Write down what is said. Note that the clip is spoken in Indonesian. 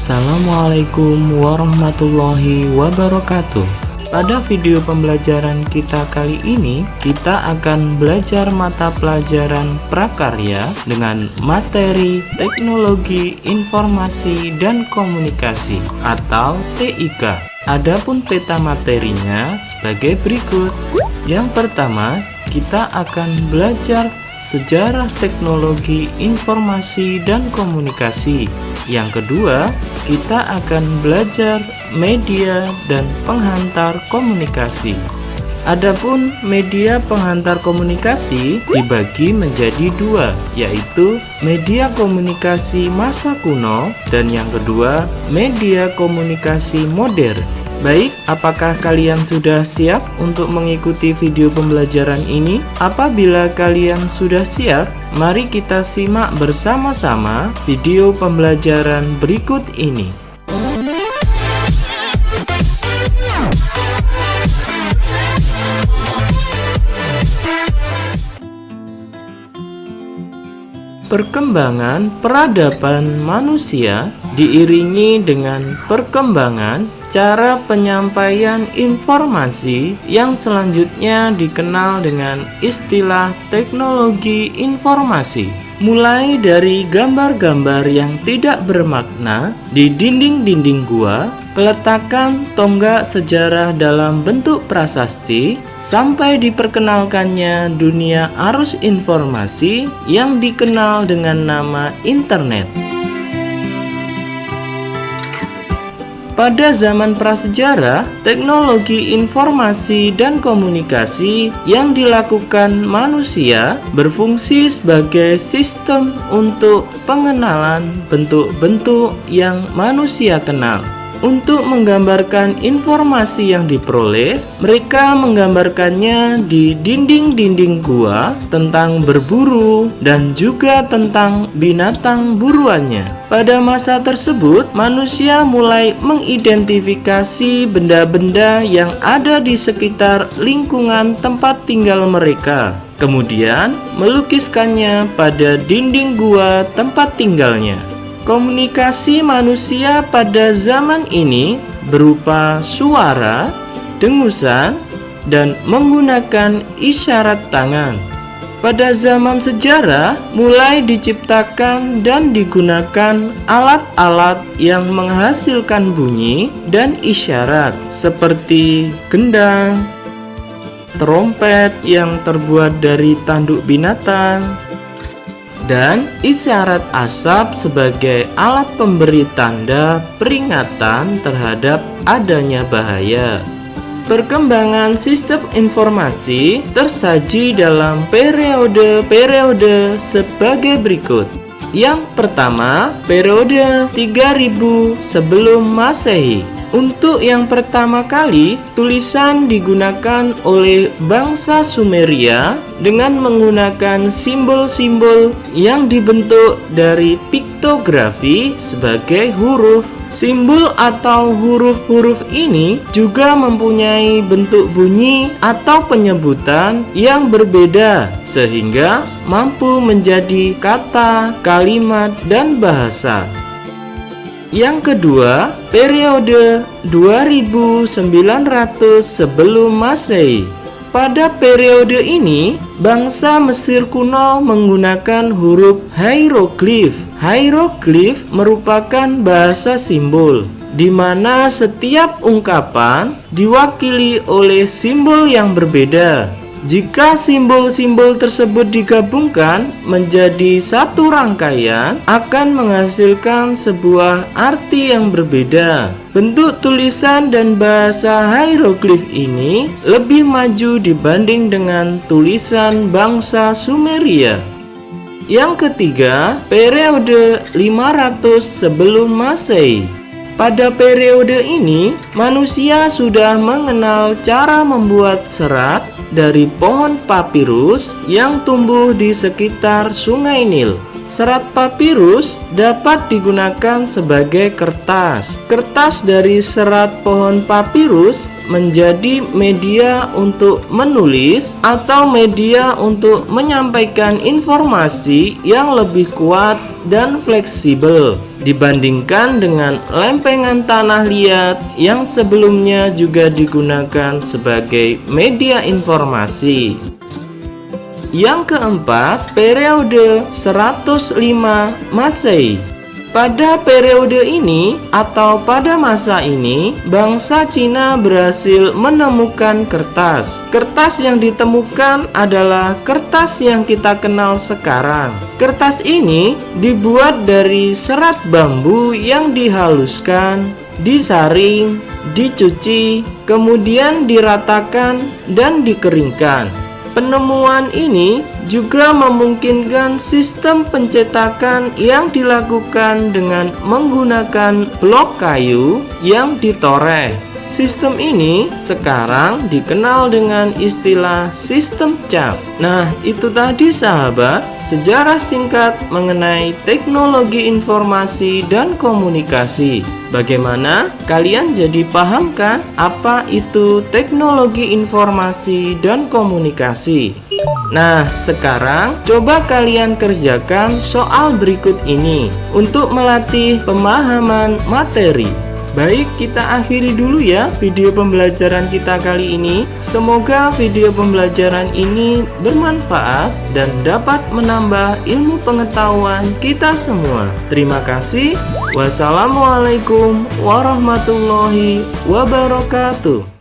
Assalamualaikum warahmatullahi wabarakatuh. Pada video pembelajaran kita kali ini, kita akan belajar mata pelajaran prakarya dengan materi Teknologi Informasi dan Komunikasi atau TIK. Adapun peta materinya sebagai berikut. Yang pertama, kita akan belajar sejarah teknologi informasi dan komunikasi. Yang kedua, kita akan belajar media dan penghantar komunikasi. Adapun media penghantar komunikasi dibagi menjadi dua, yaitu media komunikasi masa kuno dan yang kedua, media komunikasi modern. Baik, apakah kalian sudah siap untuk mengikuti video pembelajaran ini? Apabila kalian sudah siap, mari kita simak bersama-sama video pembelajaran berikut ini. Perkembangan peradaban manusia diiringi dengan perkembangan cara penyampaian informasi yang selanjutnya dikenal dengan istilah teknologi informasi. Mulai dari gambar-gambar yang tidak bermakna di dinding-dinding gua, peletakan tonggak sejarah dalam bentuk prasasti, sampai diperkenalkannya dunia arus informasi yang dikenal dengan nama internet. Pada zaman prasejarah, teknologi informasi dan komunikasi yang dilakukan manusia berfungsi sebagai sistem untuk pengenalan bentuk-bentuk yang manusia kenal. Untuk menggambarkan informasi yang diperoleh, mereka menggambarkannya di dinding-dinding gua tentang berburu dan juga tentang binatang buruannya. Pada masa tersebut, manusia mulai mengidentifikasi benda-benda yang ada di sekitar lingkungan tempat tinggal mereka. Kemudian, melukiskannya pada dinding gua tempat tinggalnya. Komunikasi manusia pada zaman ini berupa suara, dengusan, dan menggunakan isyarat tangan. Pada zaman sejarah, mulai diciptakan dan digunakan alat-alat yang menghasilkan bunyi dan isyarat seperti gendang, trompet yang terbuat dari tanduk binatang, dan isyarat asap sebagai alat pemberi tanda peringatan terhadap adanya bahaya. Perkembangan sistem informasi tersaji dalam periode-periode sebagai berikut. Yang pertama, periode 3000 sebelum Masehi. Untuk yang pertama kali, tulisan digunakan oleh bangsa Sumeria dengan menggunakan simbol-simbol yang dibentuk dari piktografi sebagai huruf. Simbol atau huruf-huruf ini juga mempunyai bentuk bunyi atau penyebutan yang berbeda sehingga mampu menjadi kata, kalimat, dan bahasa. Yang kedua, periode 2900 sebelum Masehi. Pada periode ini, bangsa Mesir kuno menggunakan huruf hieroglif. Hieroglif merupakan bahasa simbol, di mana setiap ungkapan diwakili oleh simbol yang berbeda. Jika simbol-simbol tersebut digabungkan menjadi satu rangkaian, akan menghasilkan sebuah arti yang berbeda. Bentuk tulisan dan bahasa hieroglif ini lebih maju dibanding dengan tulisan bangsa Sumeria. Yang ketiga, periode 500 sebelum Masehi. Pada periode ini, manusia sudah mengenal cara membuat serat dari pohon papirus yang tumbuh di sekitar Sungai Nil. Serat papirus dapat digunakan sebagai kertas. Kertas dari serat pohon papirus menjadi media untuk menulis atau media untuk menyampaikan informasi yang lebih kuat dan fleksibel. dibandingkan dengan lempengan tanah liat yang sebelumnya juga digunakan sebagai media informasi. Yang keempat, periode 105 Masehi. Pada periode ini atau pada masa ini, bangsa Cina berhasil menemukan kertas. Kertas yang ditemukan adalah kertas yang kita kenal sekarang. Kertas ini dibuat dari serat bambu yang dihaluskan, disaring, dicuci, kemudian diratakan dan dikeringkan. Penemuan ini juga memungkinkan sistem pencetakan yang dilakukan dengan menggunakan blok kayu yang ditoreh. Sistem ini sekarang dikenal dengan istilah sistem cap. Nah, itu tadi sahabat, sejarah singkat mengenai teknologi informasi dan komunikasi. Bagaimana? Kalian jadi paham kan apa itu teknologi informasi dan komunikasi? Nah, sekarang coba kalian kerjakan soal berikut ini untuk melatih pemahaman materi. Baik, kita akhiri dulu ya video pembelajaran kita kali ini. Semoga video pembelajaran ini bermanfaat dan dapat menambah ilmu pengetahuan kita semua. Terima kasih. Wassalamualaikum warahmatullahi wabarakatuh.